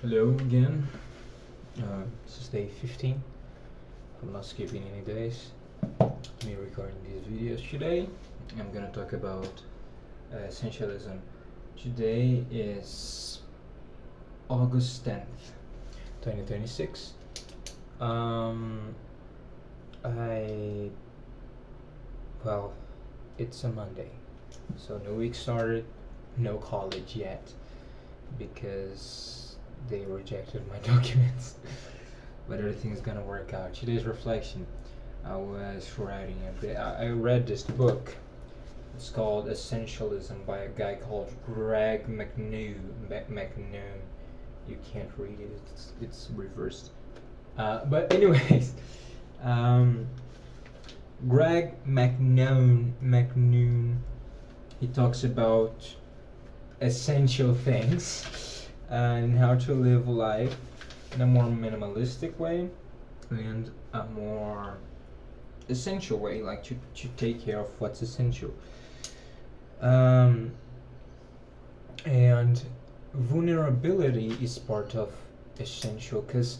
Hello again. This is day 15. I'm not skipping any days. Me recording these videos today. I'm gonna talk about essentialism. Today is August 10th, 2026. I well, it's a Monday, so new week started. No college yet because they rejected my documents. But everything's gonna work out. Today's reflection. I was writing a bit. I read this book. It's called Essentialism by a guy called Greg McNew. McNew. You can't read it. It's reversed. But anyways, Greg McNew. He talks about essential things and how to live life in a more minimalistic way and a more essential way, like to take care of what's essential. And vulnerability is part of essential because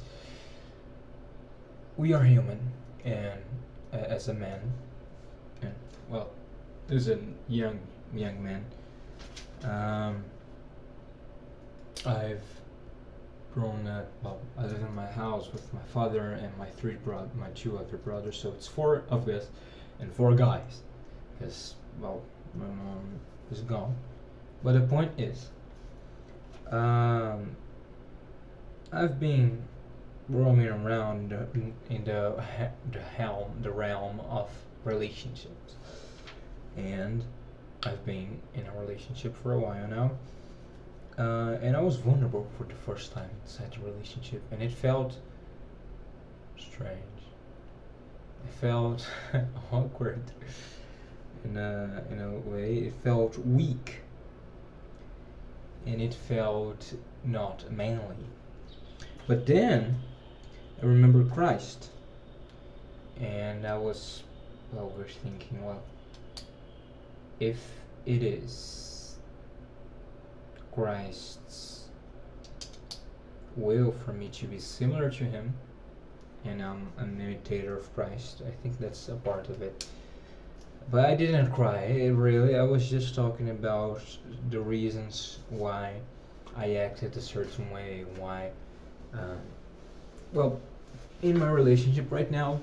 we are human, and as a man, and well, as a young man, I've grown up. Well, I live in my house with my father and my two other brothers. So it's four of us and four guys, because well, my mom is gone. But the point is, I've been roaming around in the realm of relationships, and I've been in a relationship for a while now. And I was vulnerable for the first time inside the relationship, and it felt strange. It felt awkward in a way. It felt weak, and it felt not manly. But then I remembered Christ, and I was thinking, well, if it is Christ's will for me to be similar to him, and I'm an imitator of Christ, I think that's a part of it. But I didn't cry, really. I was just talking about the reasons why I acted a certain way, why, well, in my relationship right now,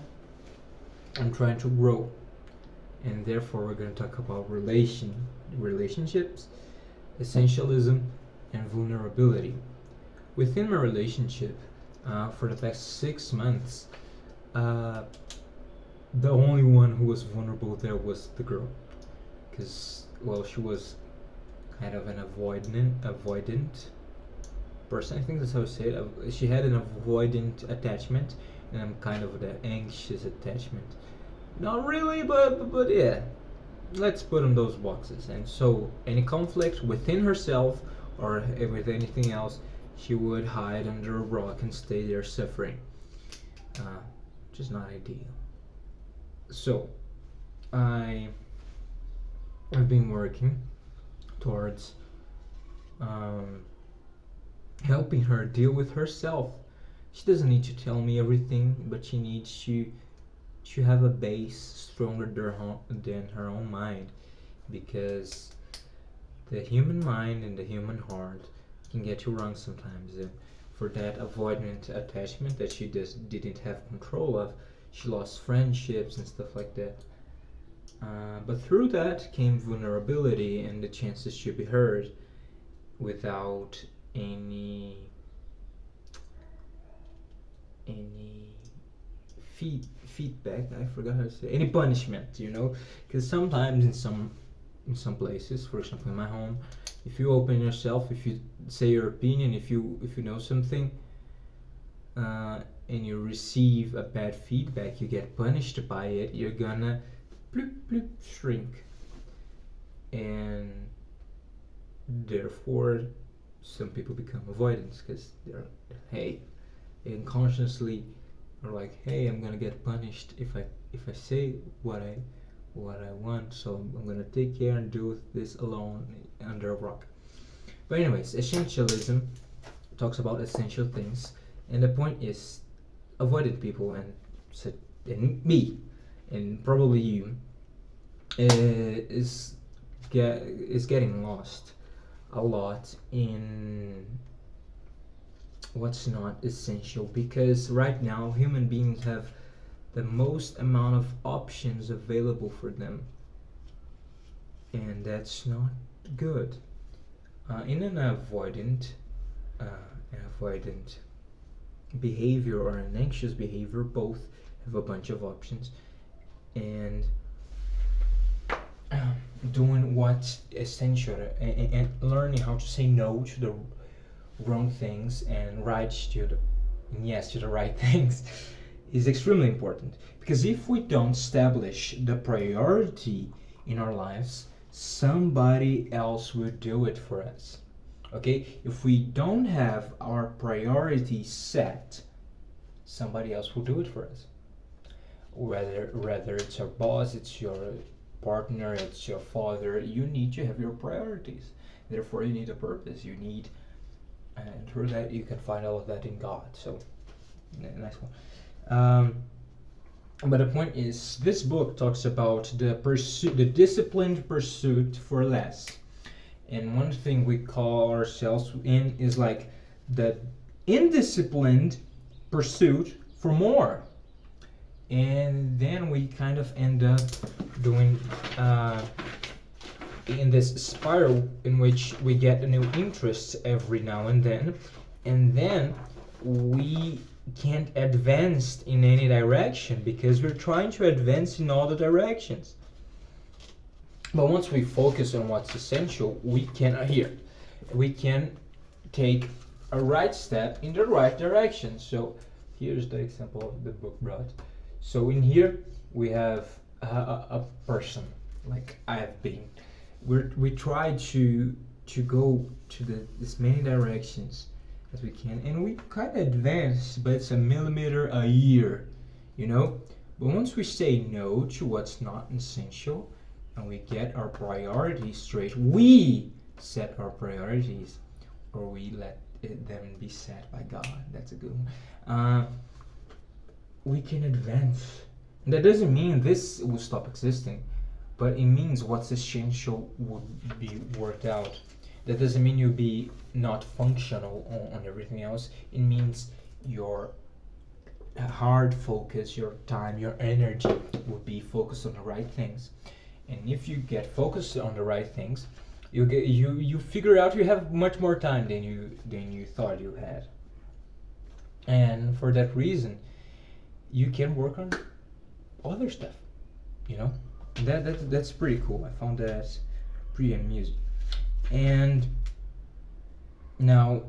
I'm trying to grow, and therefore we're going to talk about relationships, essentialism, and vulnerability. Within my relationship, for the past 6 months, the only one who was vulnerable there was the girl, because well, she was kind of an avoidant person. I think that's how I say it. She had an avoidant attachment, and I'm kind of the anxious attachment. Not really, but yeah. Let's put in those boxes. And so, any conflict within herself or with anything else, she would hide under a rock and stay there suffering, which is not ideal. So, I've been working towards helping her deal with herself. She doesn't need to tell me everything, but she needs to have a base stronger than her own mind, because the human mind and the human heart can get you wrong sometimes. For that avoidant attachment that she just didn't have control of, she lost friendships and stuff like that. But through that came vulnerability and the chances to be heard without any feedback. I forgot how to say any punishment. Because sometimes in some places, for example in my home, if you open yourself, if you say your opinion, if you know something, and you receive a bad feedback, you get punished by it, you're gonna bloop bloop shrink, and therefore some people become avoidants because they're unconsciously are like, hey, I'm gonna get punished if I say what I want, so I'm gonna take care and do this alone under a rock. But anyways, essentialism talks about essential things, and the point is avoided people and me and probably you is getting lost a lot in what's not essential, because right now human beings have the most amount of options available for them, and that's not good. In an avoidant behavior or an anxious behavior, both have a bunch of options, and doing what's essential and learning how to say no to the wrong things and yes to the right things is extremely important, because if we don't establish the priority in our lives, somebody else will do it for us. Okay, if we don't have our priorities set, somebody else will do it for us. Whether it's your boss, it's your partner, it's your father, you need to have your priorities. Therefore, you need a purpose. You need, and through that, you can find all of that in God. So, nice one. But the point is, this book talks about the disciplined pursuit for less. And one thing we call ourselves in is like the indisciplined pursuit for more. And then we kind of end up doing in this spiral in which we get new interests every now and then we can't advance in any direction because we're trying to advance in all the directions. But once we focus on what's essential, we can take a right step in the right direction. So here's the example of the book brought. So in here we have a person like I've been. We try to go to as many directions as we can, and we kind of advance, but it's a millimeter a year, you know. But once we say no to what's not essential and we get our priorities straight, we set our priorities, or we let them be set by God. That's a good one. We can advance. And that doesn't mean this will stop existing, but it means what's essential would be worked out. That doesn't mean you'll be not functional on everything else. It means your hard focus, your time, your energy will be focused on the right things. And if you get focused on the right things, you figure out you have much more time than you thought you had. And for that reason, you can work on other stuff, you know. That's pretty cool. I found that pretty amusing. And now,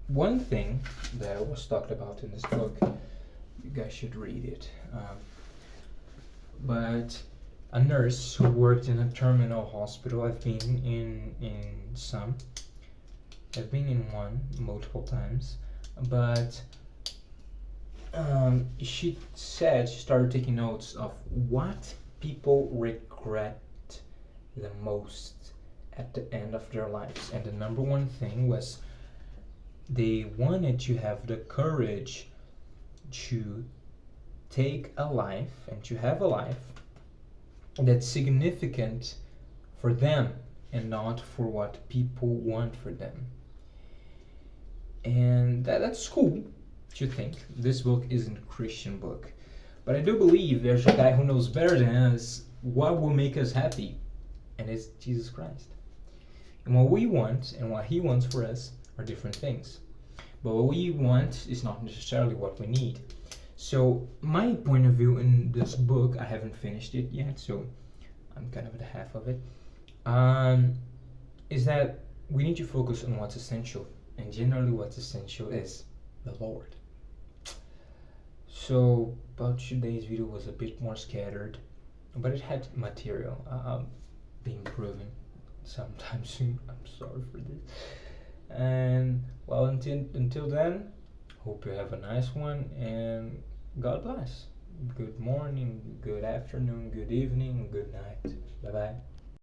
one thing that was talked about in this book, you guys should read it. But a nurse who worked in a terminal hospital, I've been in some. I've been in one multiple times, but she said she started taking notes of what people regret the most at the end of their lives, and the number one thing was they wanted to have the courage to take a life and to have a life that's significant for them and not for what people want for them. And that's cool to think. This book isn't a Christian book, but I do believe there's a guy who knows better than us what will make us happy, and it's Jesus Christ. And what we want and what he wants for us are different things. But what we want is not necessarily what we need. So my point of view in this book, I haven't finished it yet, so I'm kind of at the half of it, is that we need to focus on what's essential. And generally what's essential is the Lord. So about today's video was a bit more scattered, but it had material. I'll be improving sometime soon. I'm sorry for this. And well, until then, hope you have a nice one, and God bless. Good morning, good afternoon, good evening, good night. Bye bye.